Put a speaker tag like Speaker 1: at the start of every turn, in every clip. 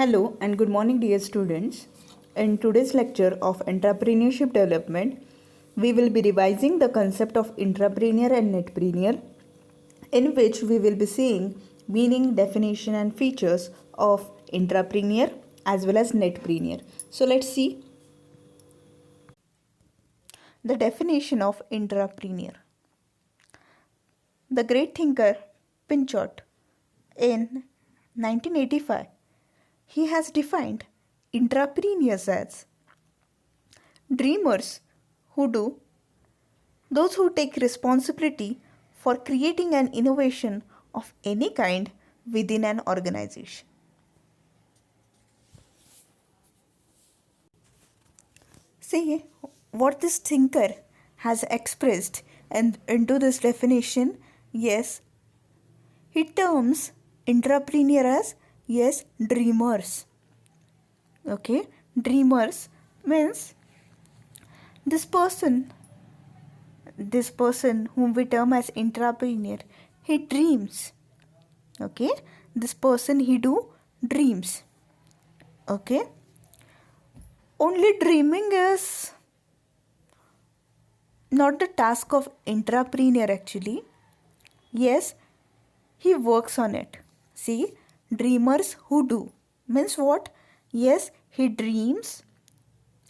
Speaker 1: Hello and good morning, dear students. In today's lecture of entrepreneurship development, we will be revising the concept of intrapreneur and netpreneur, in which we will be seeing meaning, definition, and features of intrapreneur as well as netpreneur. So let's see the definition of intrapreneur. The great thinker Pinchot in 1985, he has defined intrapreneurs as dreamers who do, those who take responsibility for creating an innovation of any kind within an organization. See what this thinker has expressed and into this definition. Yes, he terms intrapreneur as dreamers. Okay, dreamers means this person whom we term as intrapreneur, he dreams. Okay, this person he do dreams. Okay, only dreaming is not the task of intrapreneur actually. Yes, he works on it. See, dreamers who do means what? Yes, he dreams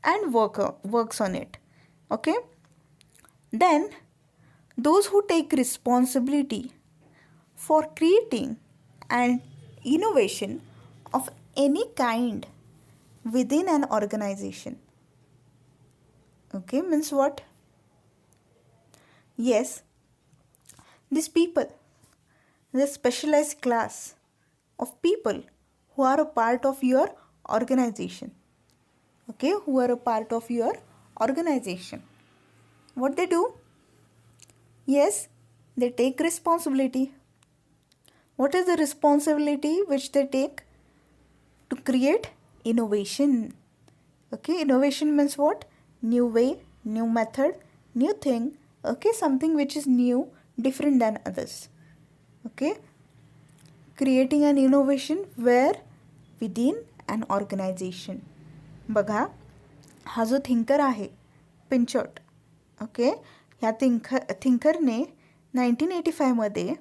Speaker 1: and works on it. Okay, then those who take responsibility for creating an innovation of any kind within an organization. Okay, means what? Yes, these people, the specialized class of people who are a part of your organization. Okay, who are a part of your organization. What they do? Yes, they take responsibility. What is the responsibility which they take? To create innovation. Okay, innovation means what? New way, new method, new thing. Okay, something which is new, different than others. Okay, creating an innovation where within an organization. बघा, हा जो thinker आहे पिंचॉट, okay, ह्या थिंकरने 1985मध्ये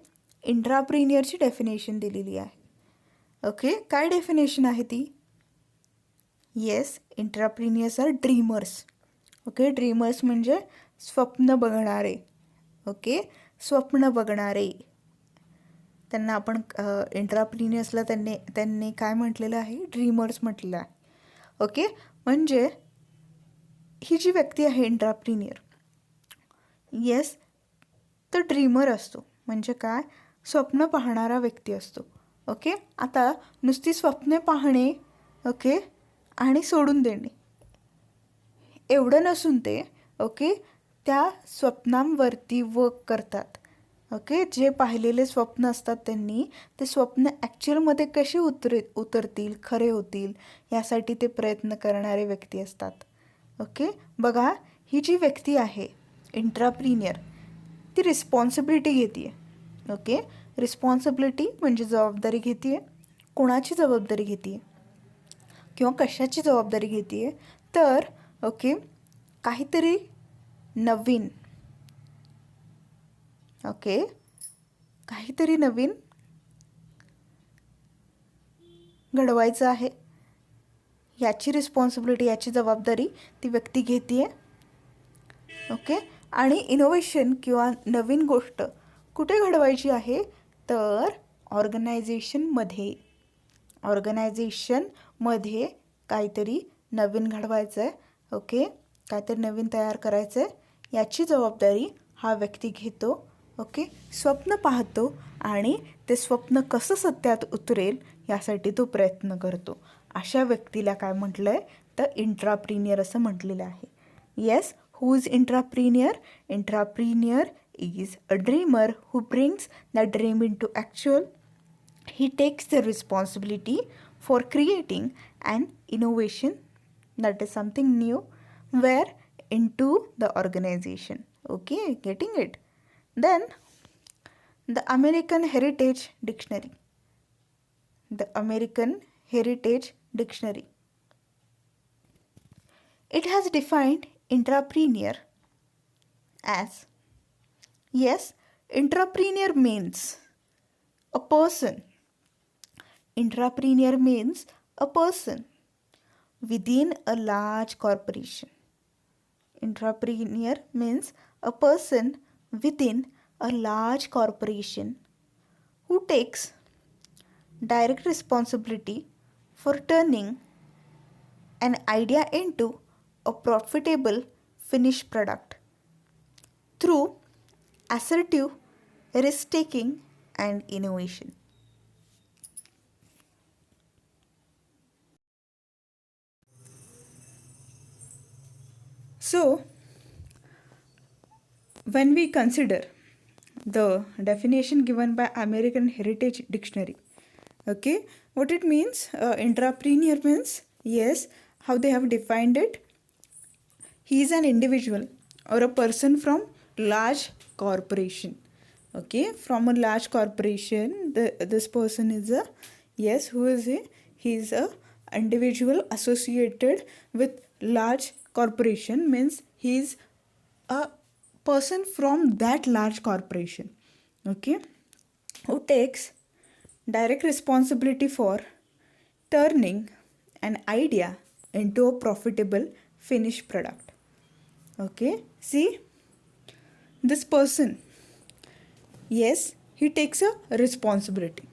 Speaker 1: इंट्राप्रिनियरची definition दिलेली आहे. Okay, काय definition आहे ती? Yes, intrapreneurs are dreamers. Okay, dreamers म्हणजे स्वप्न बघणारे. ओके, स्वप्न बघणारे. त्यांना आपण इंट्राप्रिनियर्सला त्यांनी काय म्हटलेलं आहे? ड्रीमर्स म्हटलेलं आहे. ओके, म्हणजे ही जी व्यक्ती आहे इंट्राप्रिनियर, येस, तो ड्रीमर असतो. म्हणजे काय? स्वप्न पाहणारा व्यक्ती असतो. ओके, आता नुसती स्वप्ने पाहणे, ओके, आणि सोडून देणे एवढं नसून ते, ओके, त्या स्वप्नांवरती वर्क करतात. ओके, जे पाहिलेले स्वप्न असतात त्यांनी ते स्वप्न ॲक्च्युअलमध्ये कसे उतरतील, खरे होतील यासाठी ते प्रयत्न करणारे व्यक्ती असतात. ओके, बघा, ही जी व्यक्ती आहे इंट्राप्रिनियर, ती रिस्पॉन्सिबिलिटी घेते आहे. ओके, रिस्पॉन्सिबिलिटी म्हणजे जबाबदारी घेते आहे. कोणाची जबाबदारी घेते आहे किंवा कशाची जबाबदारी घेते आहे? तर ओके, काहीतरी नवीन, ओके, काहीतरी नवीन घडवायचं आहे याची रिस्पॉन्सिबिलिटी, याची जबाबदारी ती व्यक्ती घेते आहे. ओके, आणि इनोव्हेशन किंवा नवीन गोष्ट कुठे घडवायची आहे? तर ऑर्गनायझेशनमध्ये काहीतरी नवीन घडवायचं आहे. ओके, काहीतरी नवीन तयार करायचं आहे याची जबाबदारी हा व्यक्ती घेतो. ओके, स्वप्न पाहतो आणि ते स्वप्न कसं सत्यात उतरेल यासाठी तो प्रयत्न करतो. अशा व्यक्तीला काय म्हटलं आहे? तर इंट्राप्रिनियर असं म्हटलेलं आहे. Yes, who is intrapreneur? Intrapreneur is a dreamer who brings that dream into actual. He takes the responsibility for creating an innovation, that is something new, where into the organization. Okay, getting it? Then the American Heritage Dictionary. The American Heritage Dictionary. It has defined intrapreneur as, yes, intrapreneur means a person. Intrapreneur means a person within a large corporation. Intrapreneur means a person within a large corporation who takes direct responsibility for turning an idea into a profitable finished product through assertive risk taking and innovation. So, when we consider the definition given by American Heritage Dictionary, okay, what it means, intrapreneur means, yes, how they have defined it, he is an individual or a person from large corporation. Okay, from a large corporation, this person is a, yes, who is he is a individual associated with large corporation, means he is a person from that large corporation, okay, who takes direct responsibility for turning an idea into a profitable finished product. Okay, see, this person, yes, he takes a responsibility.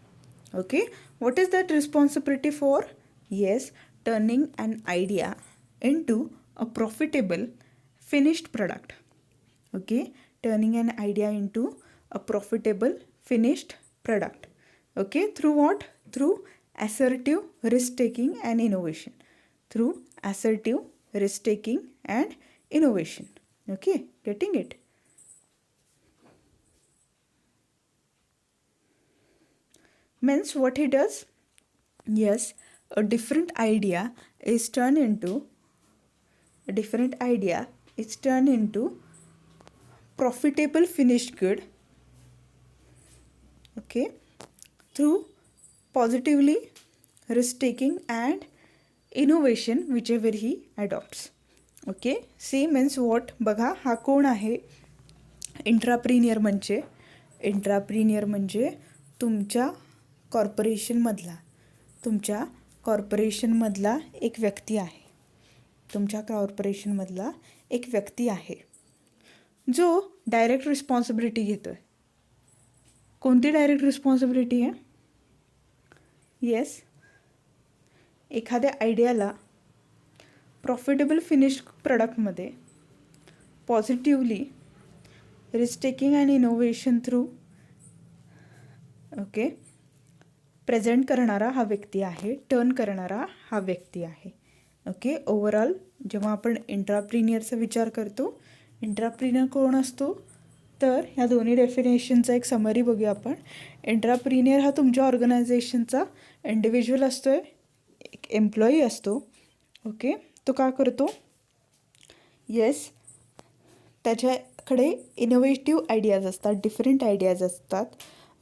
Speaker 1: Okay, what is that responsibility for? Yes, turning an idea into a profitable finished product. Okay, turning an idea into a profitable finished product. Okay, through what? Through assertive risk taking and innovation. Through assertive risk taking and innovation. Okay, getting it? Means what he does? Yes, a different idea is turned into profitable finished good, okay, through positively risk taking and innovation whichever he adopts. Okay, see means what बघा, हा कोण आहे इंट्राप्रिनियर म्हणजे? इंट्राप्रिनियर म्हणजे तुमच्या कॉर्पोरेशनमधला एक व्यक्ती आहे. तुमच्या कॉर्पोरेशनमधला एक व्यक्ती आहे जो डायरेक्ट रिस्पॉन्सिबिलिटी घेतो आहे. कोणती डायरेक्ट रिस्पॉन्सिबिलिटी आहे? येस, एखाद्या आयडियाला प्रॉफिटेबल फिनिश प्रोडक्टमध्ये positively risk taking and innovation through okay present करणारा हा व्यक्ती आहे, टर्न करणारा हा व्यक्ती आहे. ओके, ओव्हरऑल जेव्हा आपण इंट्राप्रिनियरचा विचार करतो, इंट्राप्रिनियर कोण असतो? तर ह्या दोन्ही डेफिनेशनचा एक समरी बघूया आपण. इंट्राप्रिनियर हा तुमच्या ऑर्गनायझेशनचा इंडिव्हिज्युअल असतो आहे, एक एम्प्लॉई असतो. ओके, तो का करतो? येस, त्याच्याकडे इनोव्हेटिव्ह आयडियाज असतात, डिफरंट आयडियाज असतात.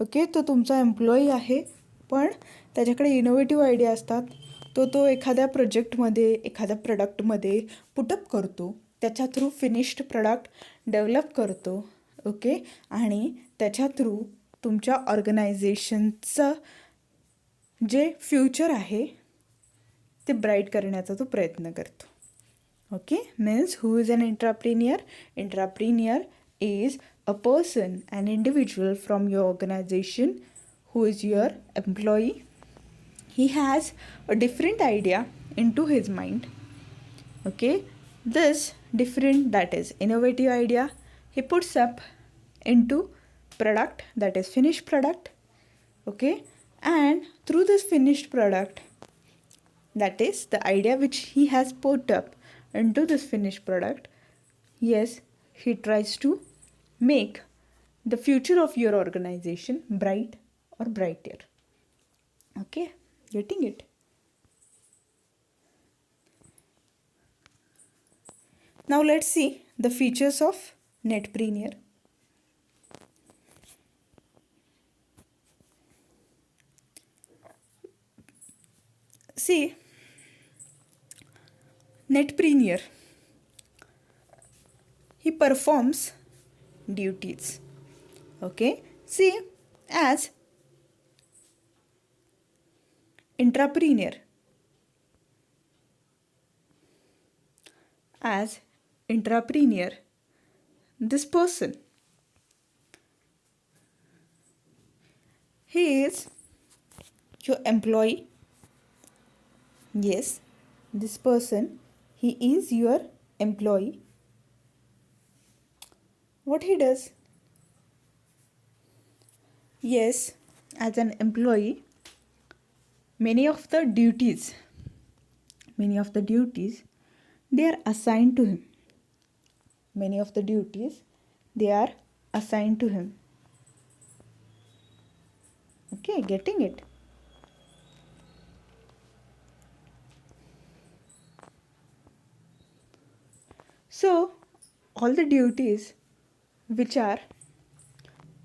Speaker 1: ओके, तो तुमचा एम्प्लॉई आहे पण त्याच्याकडे इनोव्हेटिव्ह आयडिया असतात. तो एखाद्या प्रोजेक्टमध्ये, एखाद्या प्रोडक्टमध्ये पुटअप करतो, त्याच्या थ्रू फिनिश्ड प्रोडक्ट डेव्हलप करतो. ओके, आणि त्याच्या थ्रू तुमच्या ऑर्गनायझेशनचं जे फ्युचर आहे ते ब्राईट करण्याचा तो प्रयत्न करतो. Okay, means who is an intrapreneur? Intrapreneur is a person, an individual from your organization who is your employee. He has a different idea into his mind. Okay, this different, that is innovative idea, he puts up into product, that is finished product. Okay, and through this finished product, that is the idea which he has put up into this finished product, yes, he tries to make the future of your organization bright or brighter. Okay, getting it? Now let's see the features of netpreneur. See, Netpreneur. He performs duties. Okay. See, as intrapreneur. As intrapreneur, this person, he is your employee. Yes, this person, he is your employee. What he does? Yes, as an employee, many of the duties, they are assigned to him. Many of the duties, they are assigned to him. Okay, getting it? So, all the duties which are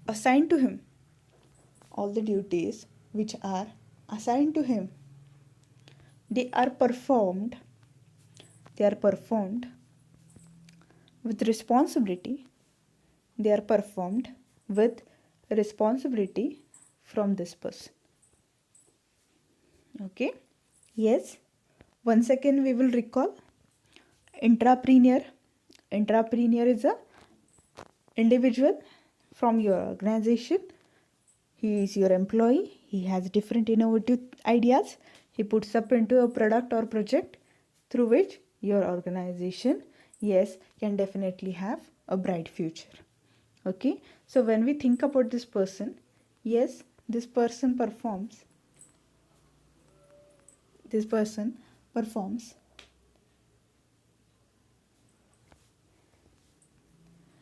Speaker 1: assigned to him, they are performed with responsibility. They are performed with responsibility from this person. Okay? Yes. Once again we will recall. Intrapreneur is a individual from your organization. He is your employee. He has different innovative ideas. He puts up into a product or project through which your organization, yes, can definitely have a bright future. Okay. So when we think about this person, yes, this person performs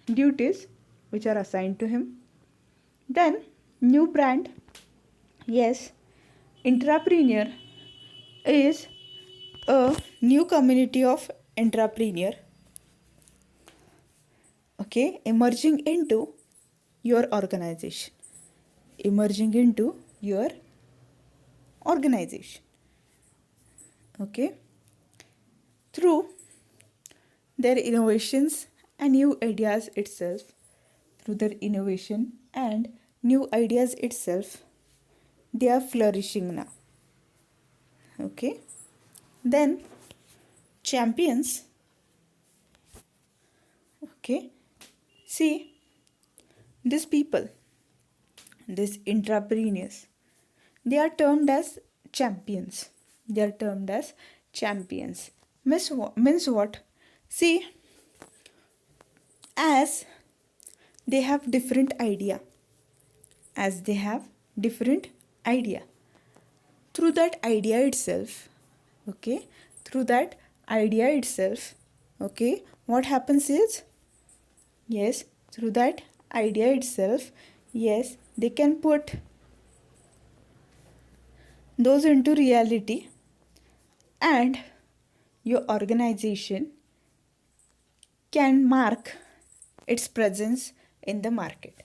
Speaker 1: duties which are assigned to him. Then new brand. Yes, intrapreneur is a new community of entrepreneur, okay, emerging into your organization. Okay, through their innovations and new ideas itself. They are flourishing now. Okay, then champions. Okay, see, these people, these entrepreneurs, they are termed as champions. Means what? See, as they have different idea, through that idea itself, okay, what happens is, yes, through that idea itself, yes, they can put those into reality, and your organization can mark its presence in the market.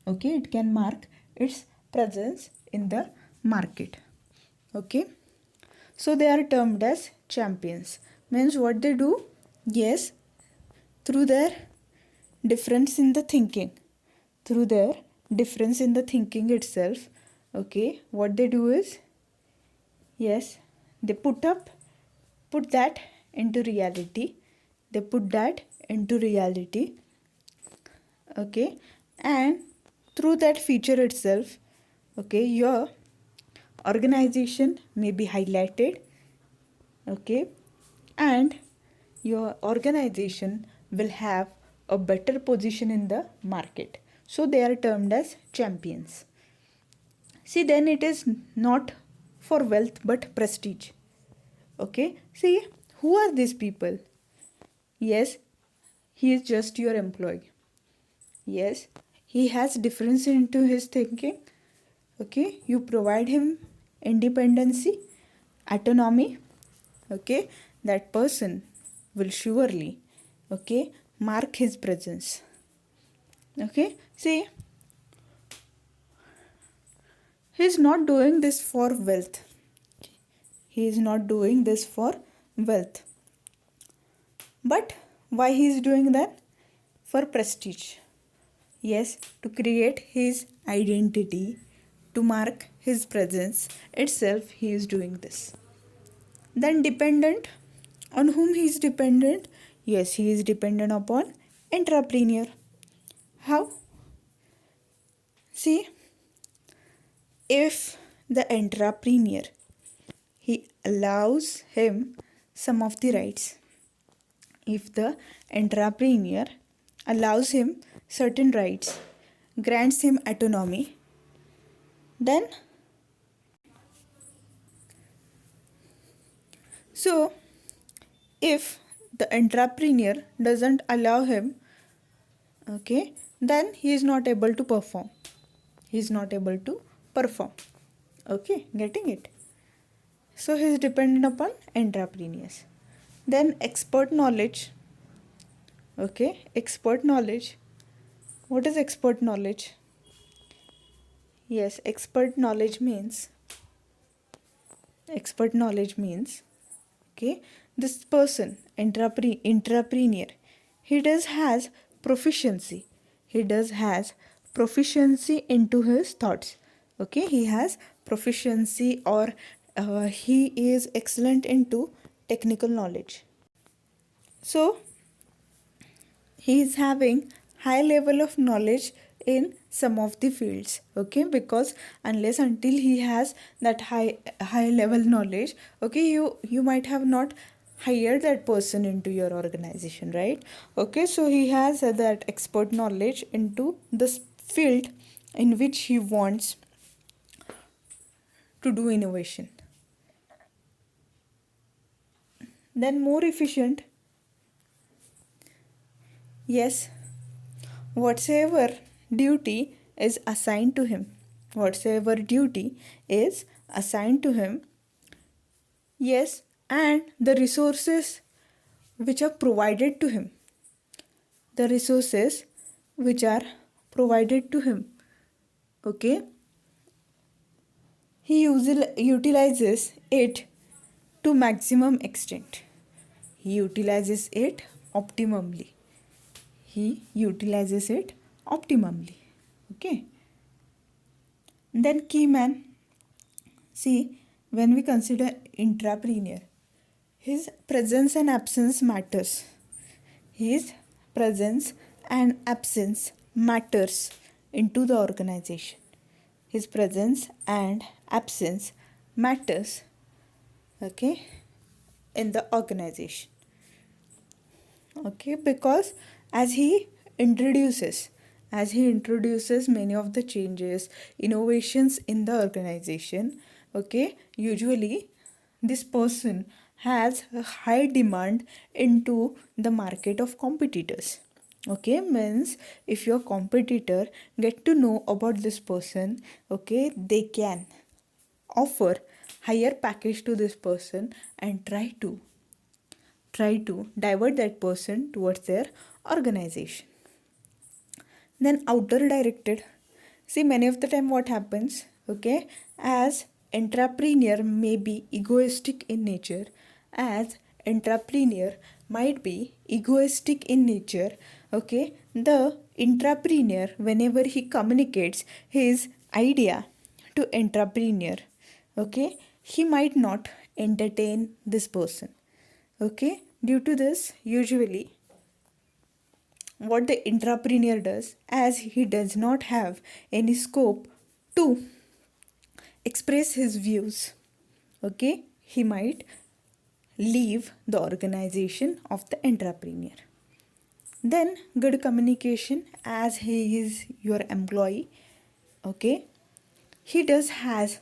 Speaker 1: Okay, it can mark its presence in the market. Okay, so they are termed as champions. Means what they do? Yes, through their difference in the thinking, itself, okay, what they do is, yes, they put that into reality. Okay, and through that feature itself, okay, your organization may be highlighted, okay, and your organization will have a better position in the market. So they are termed as champions. See, then it is not for wealth but prestige. Okay, see, who are these people? Yes, he is just your employee. Yes, he has difference into his thinking. Okay, you provide him independency, autonomy. Okay, that person will surely, okay, mark his presence. Okay, see, he is not doing this for wealth. But why he is doing that? For prestige. Yes, to create his identity, to mark his presence itself, he is doing this. Then dependent, on whom he is dependent? Yes, he is dependent upon entrepreneur. How? See, if the entrepreneur, he allows him some of the rights. If the entrepreneur allows him certain rights, grants him autonomy, then so if the entrepreneur doesn't allow him, okay, then he is not able to perform. He is not able to perform. Okay, getting it? So he is dependent upon entrepreneurs. Then expert knowledge. Okay, expert knowledge. What is expert knowledge? Yes, expert knowledge means okay, this person, entrepreneur, he does has proficiency. He does has proficiency into his thoughts. Okay, he has proficiency, or he is excellent into technical knowledge. So he is having high level of knowledge in some of the fields. Okay, because unless until he has that high level knowledge, okay, you might have not hired that person into your organization, right? Okay, so he has that expert knowledge into this field in which he wants to do innovation. Then more efficient. Yes, whatsoever duty is assigned to him, whatsoever duty is assigned to him, yes, and the resources which are provided to him, the resources which are provided to him, okay, he utilizes it to maximum extent. He utilizes it optimally. He utilizes it optimally. Okay. Then key man. See, when we consider entrepreneur, his presence and absence matters. His presence and absence matters into the organization. His presence and absence matters, okay, in the organization. Okay, because as he introduces many of the changes, innovations in the organization, okay, usually this person has a high demand into the market of competitors. Okay, means if your competitor get to know about this person, okay, they can offer higher package to this person and try to divert that person towards their organization. Then outer directed. See, many of the time what happens, okay, as entrepreneur may be egoistic in nature, as entrepreneur might be egoistic in nature, okay, the entrepreneur, whenever he communicates his idea to entrepreneur, okay, he might not entertain this person. Okay, due to this, usually what the entrepreneur does, as he does not have any scope to express his views, okay, he might leave the organization of the entrepreneur. Then good communication, as he is your employee, okay, he does has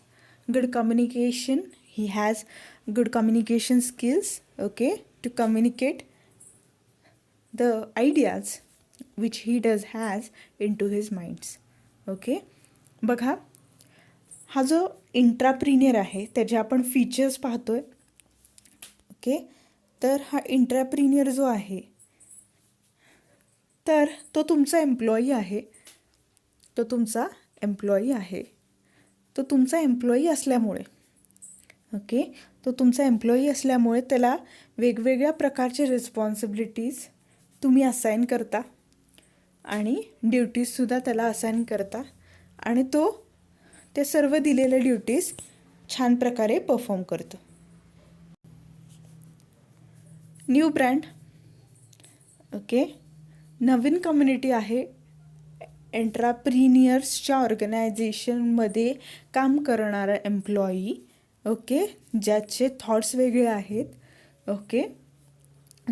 Speaker 1: good communication, he has good communication skills, okay, to communicate the ideas which he does has into his minds. Okay, बघा, हा जो इंट्राप्रिनियर आहे त्याचे आपण features पाहतोय. Okay, तर हा इंट्राप्रिनियर जो आहे तर तो तुमचा एम्प्लॉई आहे. तो तुमचा एम्प्लॉई असल्यामुळे, ओके, तो तुमचा एम्प्लॉई असल्यामुळे त्याला वेगवेगळ्या प्रकारचे रिस्पॉन्सिबिलिटीज तुम्ही असाइन करता आणि ड्युटीजसुद्धा त्याला असाइन करता आणि तो ते सर्व दिलेले ड्युटीज छान प्रकारे परफॉर्म करतो. न्यू ब्रँड, ओके, नवीन कम्युनिटी आहे. एंट्राप्रिनियर्सच्या ऑर्गनायझेशनमध्ये काम करणारा एम्प्लॉई, ओके, ज्याचे थॉट्स वेगळे आहेत, ओके,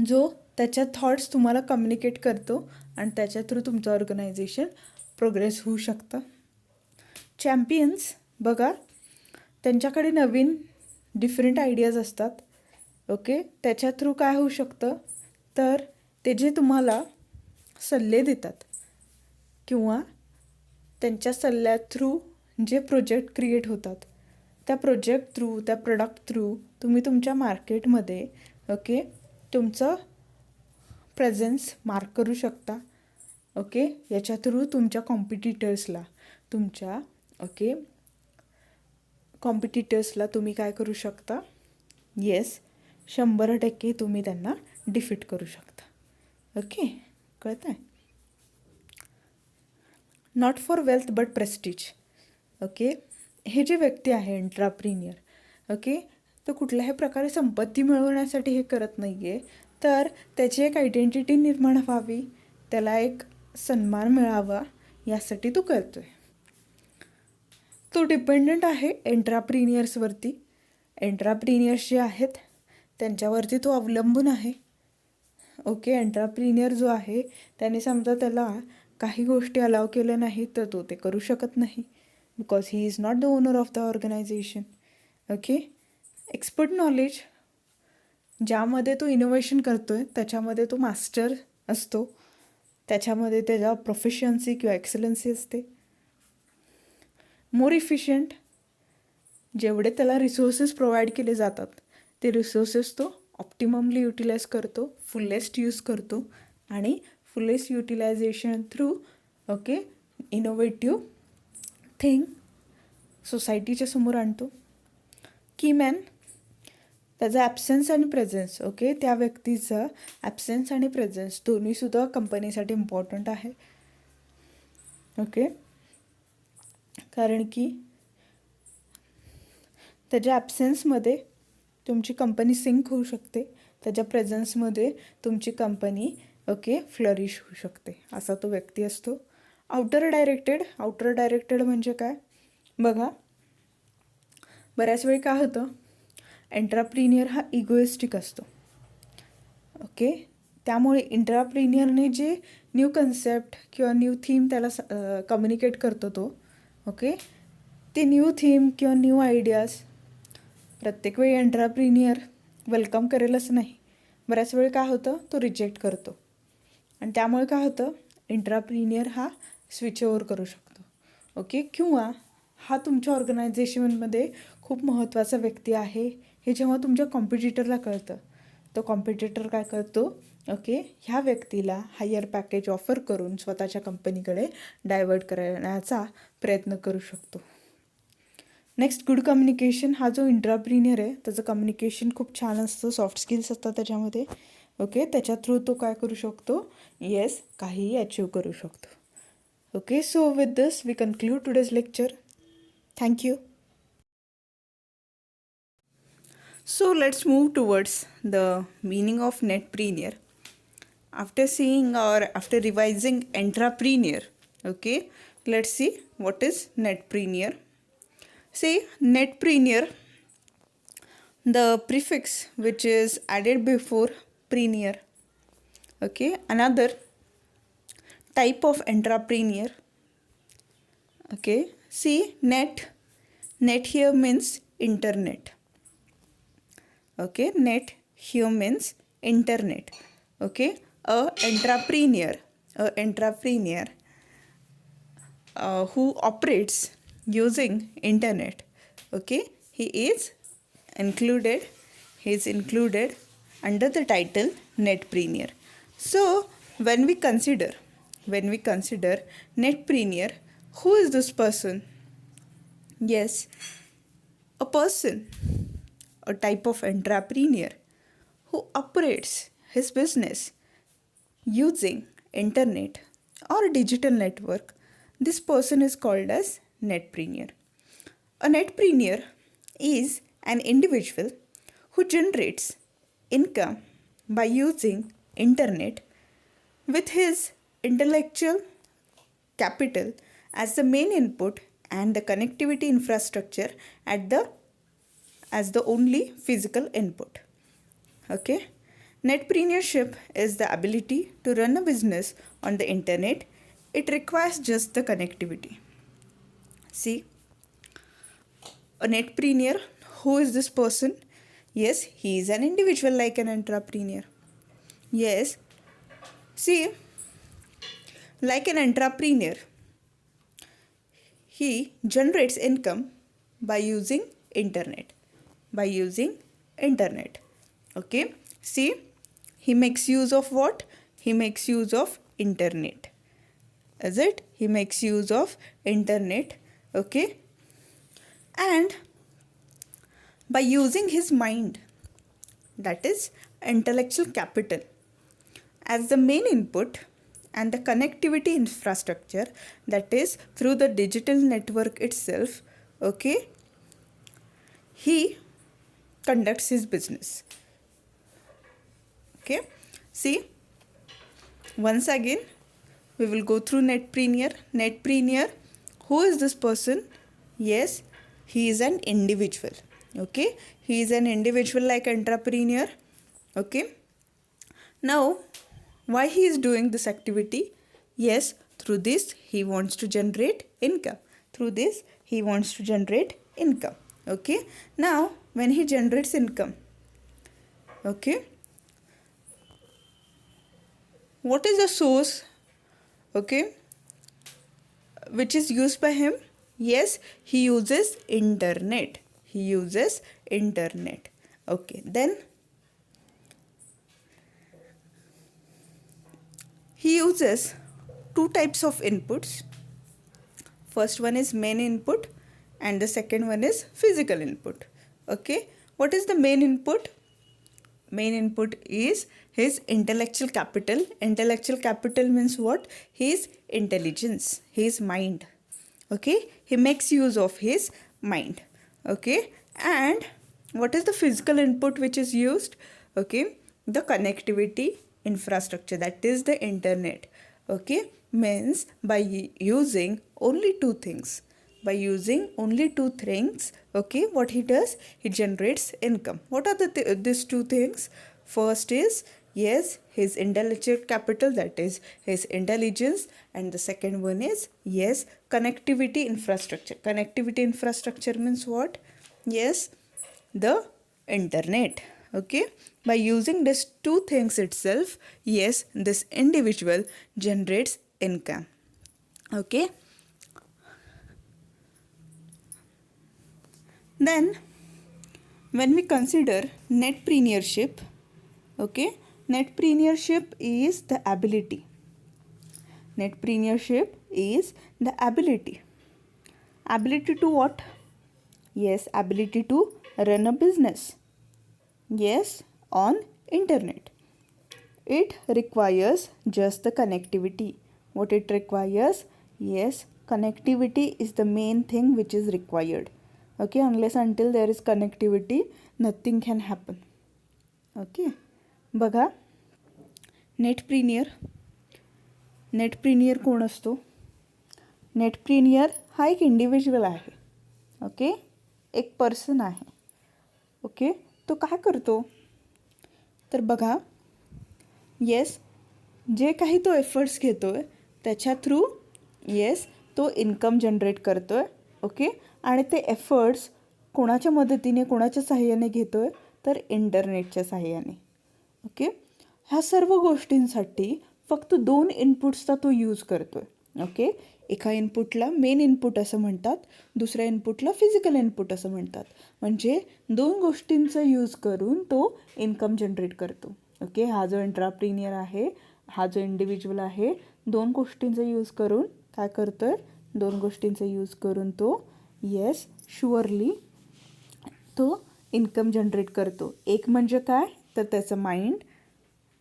Speaker 1: जो त्याच्या थॉट्स तुम्हाला कम्युनिकेट करतो आणि त्याच्या थ्रू तुमचं ऑर्गनायझेशन प्रोग्रेस होऊ शकतं. चॅम्पियन्स बघा, त्यांच्याकडे नवीन डिफरंट आयडियाज असतात, ओके, त्याच्या थ्रू काय होऊ शकतं तर ते जे तुम्हाला सल्ले देतात किंवा त्यांच्या सल्ल्या थ्रू जे प्रोजेक्ट क्रिएट होतात, त्या प्रोजेक्ट थ्रू, त्या प्रोडक्ट थ्रू तुम्ही तुमच्या मार्केटमध्ये, ओके, तुमचं प्रेझेन्स मार्क करू शकता. ओके, याच्या थ्रू तुमच्या कॉम्पिटिटर्सला तुम्ही काय करू शकता, येस, 100% तुम्ही त्यांना डिफीट करू शकता. ओके, कळतं आहे. Not for wealth but prestige. Okay, हे जे व्यक्ती आहे एंट्राप्रिनियर, ओके, तो कुठल्याही प्रकारे संपत्ती मिळवण्यासाठी हे करत नाही आहे, तर त्याची एक आयडेंटिटी निर्माण व्हावी, त्याला एक सन्मान मिळावा, यासाठी तो करतो आहे. तो डिपेंडंट आहे एंट्राप्रिनियर्सवरती. एंट्राप्रिनियर्स जे आहेत त्यांच्यावरती तो अवलंबून आहे. ओके, एंट्राप्रिनियर जो आहे त्याने समजा त्याला काही गोष्टी अलाव केल्या नाही तर तो ते करू शकत नाही, because he is not the owner of the organization. Okay, expert knowledge, ज्यामध्ये तो इनोव्हेशन करतो आहे त्याच्यामध्ये तो मास्टर असतो, त्याच्यामध्ये त्याच्या प्रोफिशियन्सी किंवा एक्सलन्सी असते. मोर इफिशियंट, जेवढे त्याला रिसोर्सेस प्रोव्हाइड केले जातात ते रिसोर्सेस तो ऑप्टिममली युटिलाइज करतो, फुल्लेस्ट यूज करतो आणि fullest utilisation through, okay, innovative thing सोसायटीच्या समोर आणतो. कीमॅन, त्याचा ॲब्सेन्स आणि प्रेझेन्स, ओके, त्या व्यक्तीचा ॲब्सेन्स आणि प्रेझेन्स दोन्हीसुद्धा कंपनीसाठी इम्पॉर्टंट आहे. ओके, कारण की त्याच्या ॲब्सेन्समध्ये तुमची कंपनी सिंक होऊ शकते, त्याच्या प्रेझेन्समध्ये तुमची कंपनी, ओके, फ्लरिश होऊ शकते, असा तो व्यक्ती असतो. आउटर डायरेक्टेड म्हणजे काय बघा, बऱ्याच वेळी काय होतं, एंट्राप्रिनियर हा इगोइस्टिक असतो. ओके, त्यामुळे एंट्राप्रिनियरने जे न्यू कन्सेप्ट किंवा न्यू थीम त्याला कम्युनिकेट करतो तो, ओके, ते न्यू थीम किंवा न्यू आयडियाज प्रत्येक वेळी एंट्राप्रिनियर वेलकम करेलच नाही, बऱ्याच वेळी काय होतं तो रिजेक्ट करतो आणि त्यामुळे काय होतं एंट्राप्रिनियर हा स्विच ओव्हर करू शकतो. ओके, किंवा हा तुमच्या ऑर्गनायझेशनमध्ये खूप महत्त्वाचा व्यक्ती आहे हे जेव्हा तुमच्या कॉम्पिटिटरला कळतं, तो कॉम्पिटिटर काय करतो, ओके, ह्या व्यक्तीला हायर पॅकेज ऑफर करून स्वतःच्या कंपनीकडे डायव्हर्ट करण्याचा प्रयत्न करू शकतो. Next, good communication. हा जो एंट्राप्रिनियर आहे त्याचं कम्युनिकेशन खूप छान असतं, सॉफ्ट स्किल्स असतात त्याच्यामध्ये. ओके, त्याच्या थ्रू तो काय करू शकतो, येस, काहीही अचीव करू शकतो. Okay, so with this we conclude today's lecture. Thank you. So let's move towards the meaning of netpreneur. After seeing or after revising entrepreneur, okay, let's see what is netpreneur. See, netpreneur, the prefix which is added before preneur, okay, another type of entrepreneur. Okay, see, net here means internet. Okay, net here means internet. Okay, a entrepreneur who operates using internet. Okay, he is included under the title netpreneur. So when we consider netpreneur, who is this person? Yes, a person a type of entrepreneur who operates his business using internet or digital network. This person is called as netpreneur. A netpreneur is an individual who generates income by using internet with his intellectual capital as the main input and the connectivity infrastructure at the as the only physical input. Okay, netpreneurship is the ability to run a business on the internet. It requires just the connectivity. See, a netpreneur, who is this person? Yes, he is an individual like an entrepreneur. Yes, see, like an entrepreneur, he generates income by using internet. By using internet. Okay, see, he makes use of what? He makes use of internet. Is it? He makes use of internet. Okay, and by using his mind, that is intellectual capital, as the main input and the connectivity infrastructure, that is through the digital network itself, okay, he conducts his business. Okay, see, once again we will go through netpreneur. Netpreneur, who is this person? Yes, he is an individual. Okay, he is an individual like entrepreneur. Okay, now why he is doing this activity? Yes, through this he wants to generate income. Through this he wants to generate income. Okay, now when he generates income, okay, what is the source, okay, which is used by him? Yes, he uses internet. He uses internet. Okay, then he uses two types of inputs. First one is main input and the second one is physical input. Okay, what is the main input? Main input is his intellectual capital. Intellectual capital means what? His intelligence, his mind. Okay, he makes use of his mind. Okay, and what is the physical input which is used? Okay, the connectivity infrastructure, that is the internet. Okay, means by using only two things. By using only two things, okay, what he does? He generates income. What are these two things? First is, yes, his intellectual capital, that is his intelligence, and the second one is, yes, connectivity infrastructure. Connectivity infrastructure means what? Yes, the internet. Okay, by using these two things itself, yes, this individual generates income. Okay, then when we consider netpreneurship, okay, netpreneurship is the ability. Netpreneurship is the ability. Ability to what? Yes, ability to run a business. Yes, on internet. It requires just the connectivity. What it requires? Yes, connectivity is the main thing which is required. Okay, unless until there is connectivity, nothing can happen. Okay, बघा, नेटप्रिनियर कोण असतो? नेटप्रिनियर हा एक individual आहे. Okay, एक person आहे. Okay, तो काय करतो? तर बघा, येस, जे काही तो एफर्ट्स घेतो आहे त्याच्या थ्रू, येस, तो इन्कम जनरेट करतो आहे. ओके, आणि ते एफर्ट्स कोणाच्या मदतीने, कोणाच्या सहाय्याने घेतो आहे? तर इंटरनेटच्या सहाय्याने. ओके, ह्या सर्व गोष्टींसाठी फक्त दोन इनपुट्सचा तो यूज करतो आहे. ओके, एका इनपुटला मेन इनपुट असं म्हणतात, दुसऱ्या इनपुटला फिजिकल इनपुट असं म्हणतात. म्हणजे दोन गोष्टींचा यूज करून तो इन्कम जनरेट करतो. ओके, हा जो एंटरप्रेन्युअर आहे, हा जो इंडिव्हिज्युअल आहे, दोन गोष्टींचा यूज करून काय करतो आहे? दोन गोष्टींचा यूज करून तो, येस, शुअरली तो इन्कम जनरेट करतो. एक म्हणजे काय, तर त्याचं माइंड,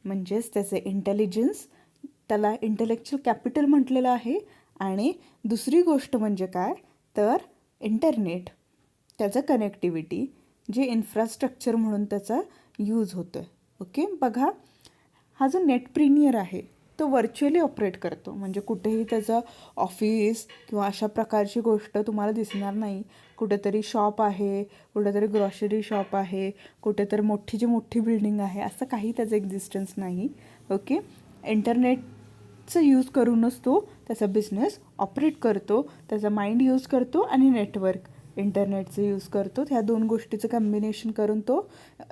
Speaker 1: म्हणजेच त्याचे इंटेलिजन्स, त्याला इंटेलेक्च्युअल कॅपिटल म्हटलेलं आहे. आणि दुसरी गोष्ट म्हणजे काय, तर इंटरनेट, त्याचं कनेक्टिव्हिटी, जे इन्फ्रास्ट्रक्चर म्हणून त्याचा यूज होतो आहे. ओके, बघा, हा जो नेटप्रिनियर आहे तो व्हर्च्युअली ऑपरेट करतो. म्हणजे कुठेही त्याचं ऑफिस किंवा अशा प्रकारची गोष्ट तुम्हाला दिसणार नाही. कुठेतरी शॉप आहे, कुठेतरी ग्रॉसरी शॉप आहे, कुठेतरी मोठीची मोठी बिल्डिंग आहे, असं काही त्याचं एक्झिस्टन्स नाही. ओके, इंटरनेटचं यूज करूनच तो त्याचा बिझनेस ऑपरेट करतो, त्याचा माइंड यूज करतो आणि नेटवर्क इंटरनेटचं यूज करतो. ह्या दोन गोष्टीचं कॉम्बिनेशन करून तो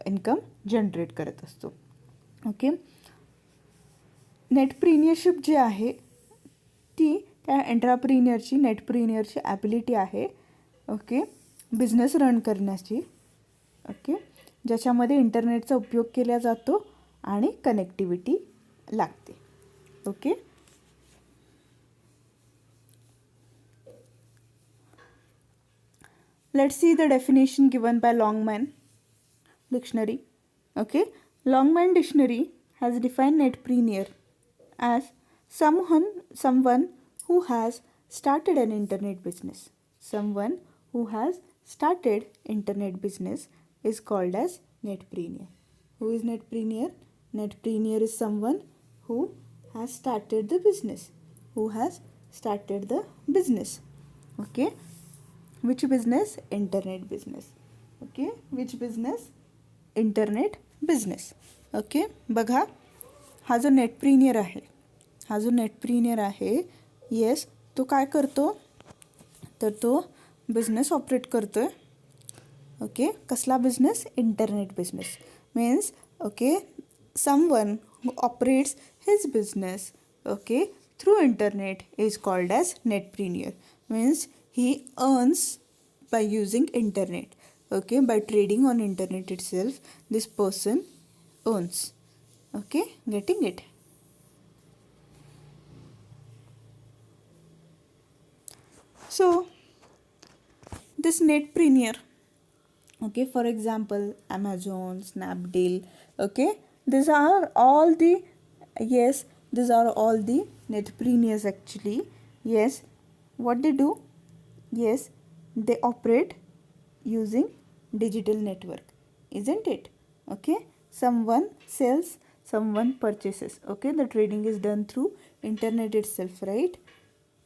Speaker 1: इन्कम जनरेट करत असतो. ओके, नेटप्रिनियरशिप जी आहे ती त्या एंटरप्रिनियरची, नेटप्रिनियरची ॲबिलिटी आहे. ओके, बिझनेस रन करण्याची. ओके, ज्याच्यामध्ये इंटरनेटचा उपयोग केला जातो आणि कनेक्टिव्हिटी लागते. Okay, let's see the definition given by Longman Dictionary. Okay, Longman Dictionary has defined netpreneur as someone who has started an internet business. Someone who has started internet business is called as netpreneur. Who is netpreneur? Netpreneur is someone who has started the business. Who has started the business. Okay, which business? Internet business. Okay, which business? Internet business. Okay, बघा, हा जो नेटप्रिनियर आहे, yes, तो काय करतो, तर तो business operate करतो आहे. ओके, कसला business? Internet business. Means, okay, someone who operates his business, okay, through internet is called as netpreneur. Means he earns by using internet. Okay, by trading on internet itself, this person earns. Okay, getting it? So this netpreneur, okay, for example Amazon, Snapdeal, okay, these are all the, yes, these are all the netpreneurs actually. Yes, what they do? Yes, they operate using digital network, isn't it? Okay, someone sells, someone purchases. Okay, the trading is done through internet itself, right?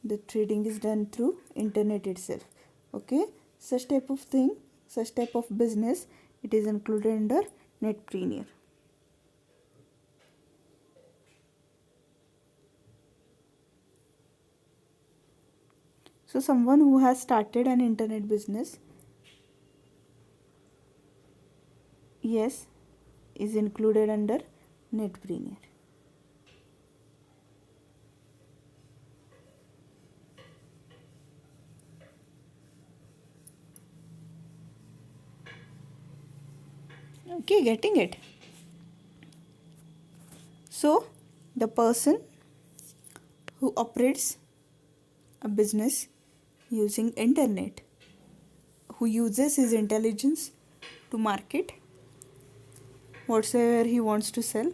Speaker 1: The trading is done through internet itself. Okay, such type of thing, such type of business, it is included under netpreneur. So someone who has started an internet business, yes, is included under netpreneur. Okay, getting it? So the person who operates a business using internet, who uses his intelligence to market whatsoever he wants to sell,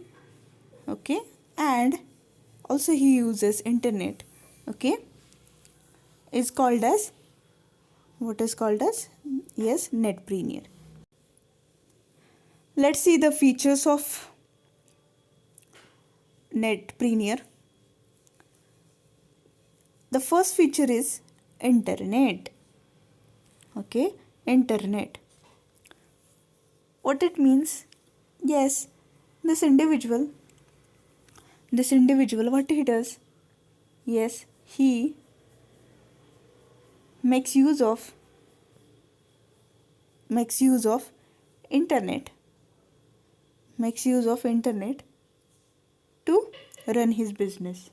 Speaker 1: okay, and also he uses internet, okay, is called as, what is called as, yes, netpreneur. Let's see the features of netpreneur. The first feature is internet. Okay, internet. What it means? Yes, this individual, what he does? Yes, he makes use of internet, to run his business.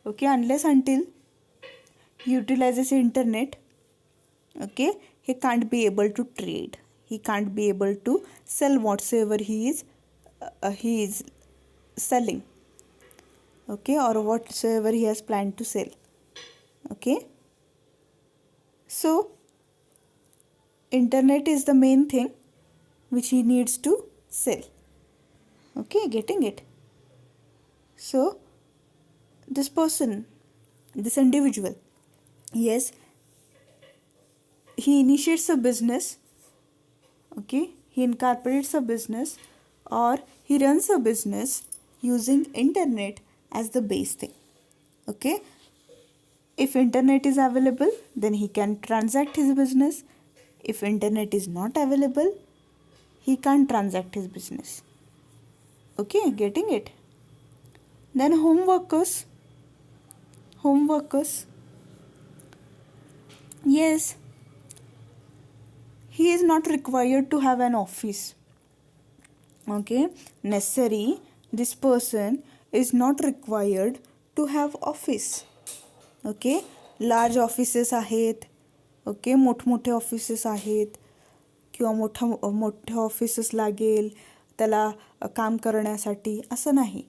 Speaker 1: Okay, unless until he utilizes internet, okay, he can't be able to trade, he can't be able to sell whatsoever he is selling, okay, or whatsoever he has planned to sell. Okay, so internet is the main thing which he needs to sell. Okay, getting it? So, this person, this individual, yes, he initiates a business, okay, he incorporates a business, or he runs a business using internet as the base thing. Okay, if internet is available, then he can transact his business. If internet is not available, he can't transact his business. Okay, getting it? Then home workers. Yes, he is not required to have an office. Okay, necessary, this person is not required to have office. Okay, large offices आहेत, okay, मोठमोठे offices आहेत किंवा मोठे offices लागेल त्याला काम करण्यासाठी, असं नाही.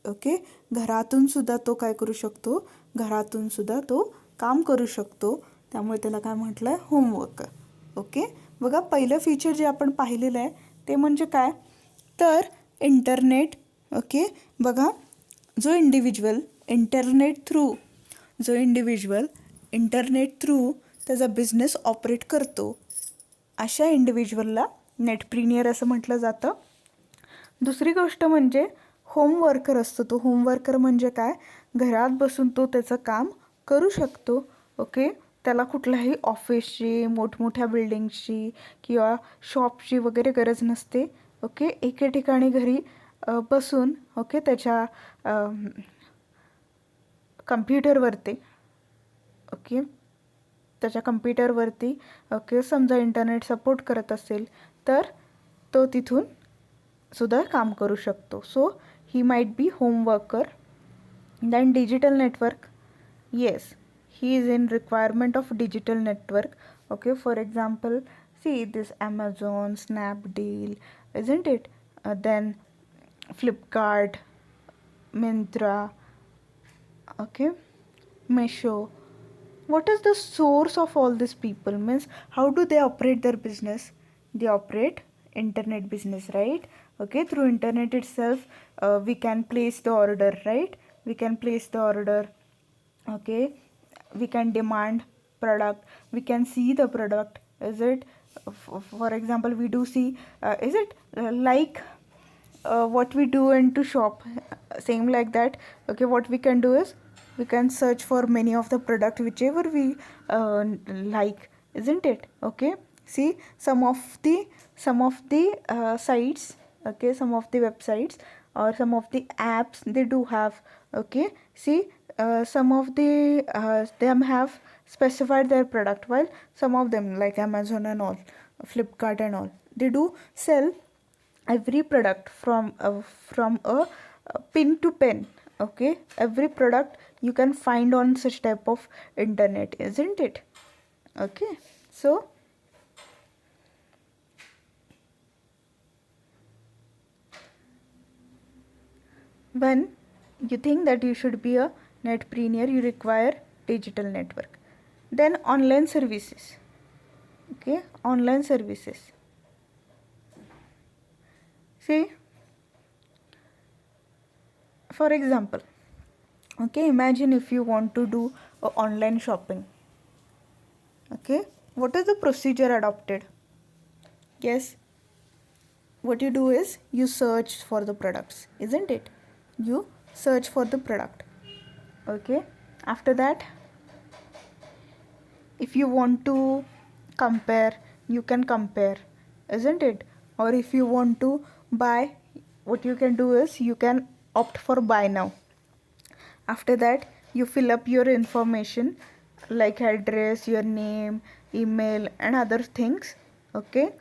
Speaker 1: ओके, घरातूनसुद्धा तो काय करू शकतो, घरातूनसुद्धा तो काम करू शकतो. त्यामुळे त्याला काय म्हटलं आहे, होमवर्कर. ओके, बघा पहिलं फीचर जे आपण पाहिलेलं आहे ते म्हणजे काय, तर इंटरनेट. ओके, बघा जो इंडिव्हिज्युअल इंटरनेट थ्रू त्याचा बिझनेस ऑपरेट करतो, अशा इंडिव्हिज्युअलला नेटप्रिनियर असं म्हटलं जातं. दुसरी गोष्ट म्हणजे होमवर्कर असतो. तो होमवर्कर म्हणजे काय, घरात बसून तो त्याचं काम करू शकतो. ओके, त्याला कुठल्याही ऑफिसची, मोठमोठ्या बिल्डिंग्सची किंवा शॉपची वगैरे गरज नसते. ओके, एके ठिकाणी घरी बसून, ओके, त्याच्या कम्प्युटरवरती, ओके, त्याच्या कम्प्युटरवरती, ओके, समजा इंटरनेट सपोर्ट करत असेल तर तो तिथून सुद्धा काम करू शकतो. So he might be home worker. Then digital network. Yes, he is in requirement of digital network. Okay, for example, see this Amazon, Snapdeal, isn't it? Then Flipkart, Myntra, okay, Meesho. What is the source of all these people? Means how do they operate their business? They operate internet business, right? Okay, through internet itself we can place the order, right? We can place the order. Okay, we can demand product, we can see the product. Is it, for example, we do see, is it like what we do into shop, same like that. Okay, what we can do is we can search for many of the product whichever we like, isn't it? Okay, see some of the sites, okay, some of the websites or some of the apps they do have. Okay, see some of them have specified their product, while some of them like Amazon and all, Flipkart and all, they do sell every product from a pin to pen. Okay, every product you can find on such type of internet, isn't it? Okay, so when you think that you should be a netpreneur, you require digital network. Then online services. Okay, online services. See, for example, okay, imagine if you want to do online shopping. Okay, what is the procedure adopted? Yes, what you do is you search for the products, isn't it? You search for the product. Okay, after that, if you want to compare, you can compare, isn't it? Or if you want to buy, what you can do is you can opt for buy now. After that, you fill up your information like address, your name, email and other things. Okay,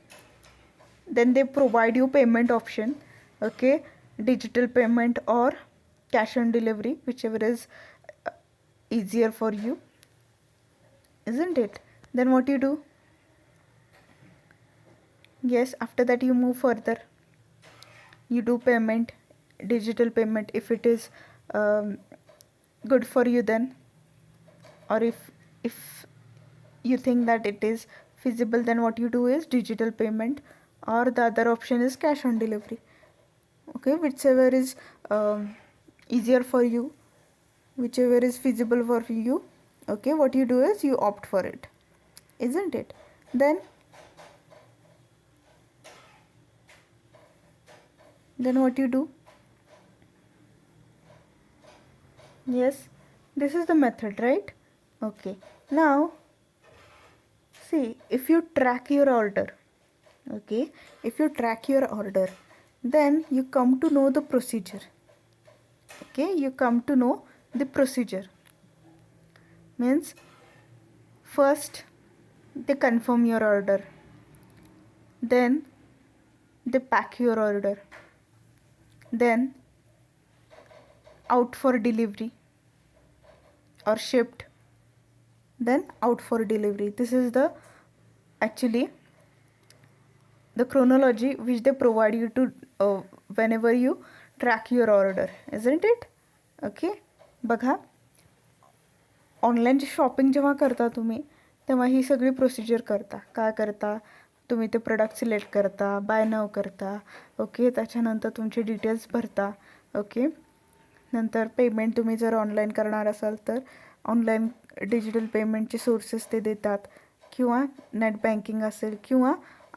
Speaker 1: then they provide you payment option. Okay, digital payment or cash on delivery, whichever is easier for you, isn't it? Then what you do? Yes, after that you move further, you do payment, digital payment if it is good for you, then, or if you think that it is feasible, then what you do is digital payment or the other option is cash on delivery. Okay, whichever is easier for you, whichever is feasible for you. Okay, what you do is you opt for it, isn't it? Then what you do? Yes, this is the method, right? Okay, now see, if you track your order, okay, if you track your order, then you come to know the procedure. Okay, you come to know the procedure. Means first they confirm your order, then they pack your order, then out for delivery or shipped, then out for delivery. This is the actually the chronology which they provide you to whenever you track your order, isn't it? Okay, बघा, online जे shopping जेव्हा करता तुम्ही तेव्हा ही सगळी procedure करता. काय करता? तुम्ही ते प्रोडक्ट सिलेक्ट करता, बाय नाव करता. ओके, त्याच्यानंतर तुमचे डिटेल्स भरता. ओके, नंतर पेमेंट तुम्ही जर ऑनलाईन करणार असाल तर ऑनलाईन डिजिटल पेमेंटचे सोर्सेस ते देतात, किंवा नेट बँकिंग असेल, किंवा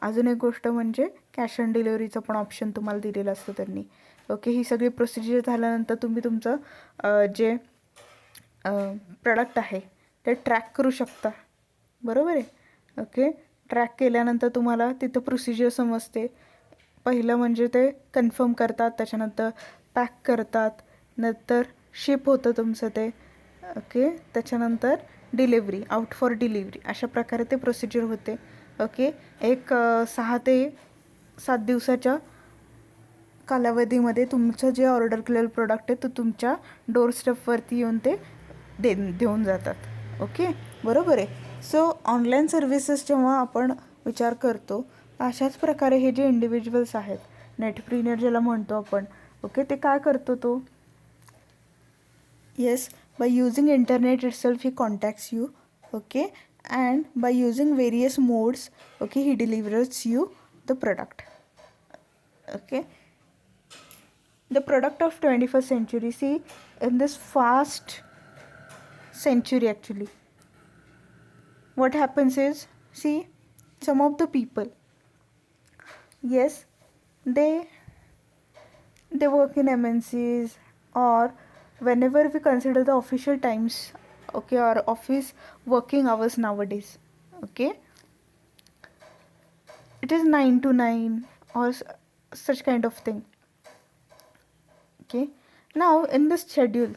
Speaker 1: अजून एक गोष्ट म्हणजे कॅश ऑन डिलिव्हरीचं पण ऑप्शन तुम्हाला दिलेलं असतं त्यांनी. ओके, ही सगळी प्रोसिजर झाल्यानंतर तुम्ही तुमचं जे प्रॉडक्ट आहे ते ट्रॅक करू शकता, बरोबर आहे. ओके, ट्रॅक केल्यानंतर तुम्हाला तिथं प्रोसिजर समजते. पहिलं म्हणजे ते कन्फर्म करतात, त्याच्यानंतर पॅक करतात, नंतर शिप होतं तुमचं ते. ओके, त्याच्यानंतर डिलिव्हरी, आउट फॉर डिलिव्हरी, अशा प्रकारे ते प्रोसिजर होते. ओके, एक 6 ते 7 दिवसाच्या कालावधीमध्ये तुमचं जे ऑर्डर केलेलं प्रोडक्ट आहे तो तुमच्या डोर स्टेपवरती येऊन ते देऊन जातात. ओके, बरोबर आहे. सो ऑनलाईन सर्व्हिसेस जेव्हा आपण विचार करतो, अशाच प्रकारे हे जे इंडिव्हिज्युअल्स आहेत, नेटप्रिन्युअर ज्याला म्हणतो आपण, ओके, ते काय करतो तो? Yes, by using internet itself he contacts you. Okay, and by using various modes, okay, he delivers you the product. Okay, the product of 21st century. See, in this fast century actually what happens is, see, some of the people, yes, they work in MNCs, or whenever we consider the official times, okay, or office working hours nowadays, okay, it is 9 to 9 or such kind of thing. Okay, now in this schedule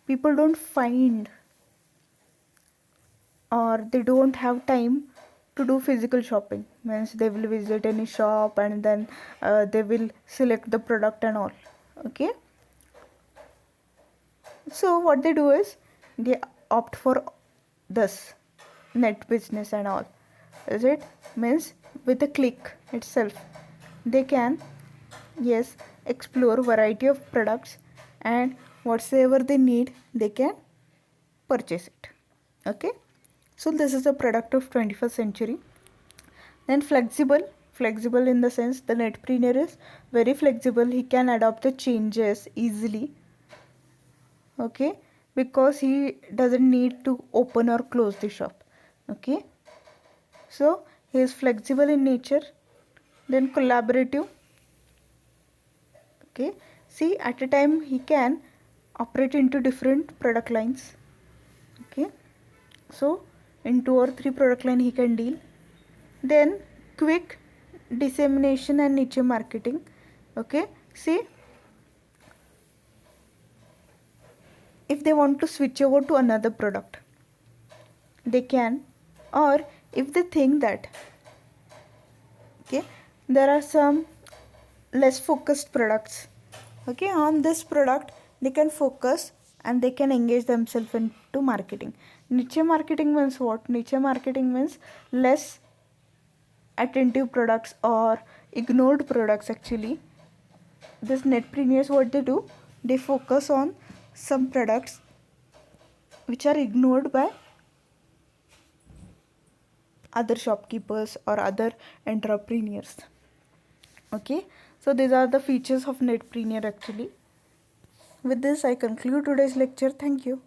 Speaker 1: people don't find, or they don't have time to do physical shopping. Means they will visit any shop and then they will select the product and all. Okay, so what they do is they opt for this net business and all. Is it? Means with a click itself they can, yes, explore variety of products, and whatsoever they need they can purchase it. Okay, so this is the product of 21st century. Then flexible in the sense the netpreneur is very flexible. He can adopt the changes easily. Okay, because he doesn't need to open or close the shop. Okay, so he is flexible in nature. Then collaborative. Okay, see, at a time he can operate into different product lines. Okay, so in 2 or 3 product line he can deal. Then quick dissemination and niche marketing. Okay, see, if they want to switch over to another product they can, or if they think that, okay, there are some less focused products, okay, on this product they can focus and they can engage themselves into marketing. Niche marketing means what? Niche marketing means less attentive products or ignored products. Actually, this netpreneurs, what they do, they focus on some products which are ignored by other shopkeepers or other entrepreneurs. Okay, so these are the features of Netpreneur actually. With this, I conclude today's lecture. Thank you.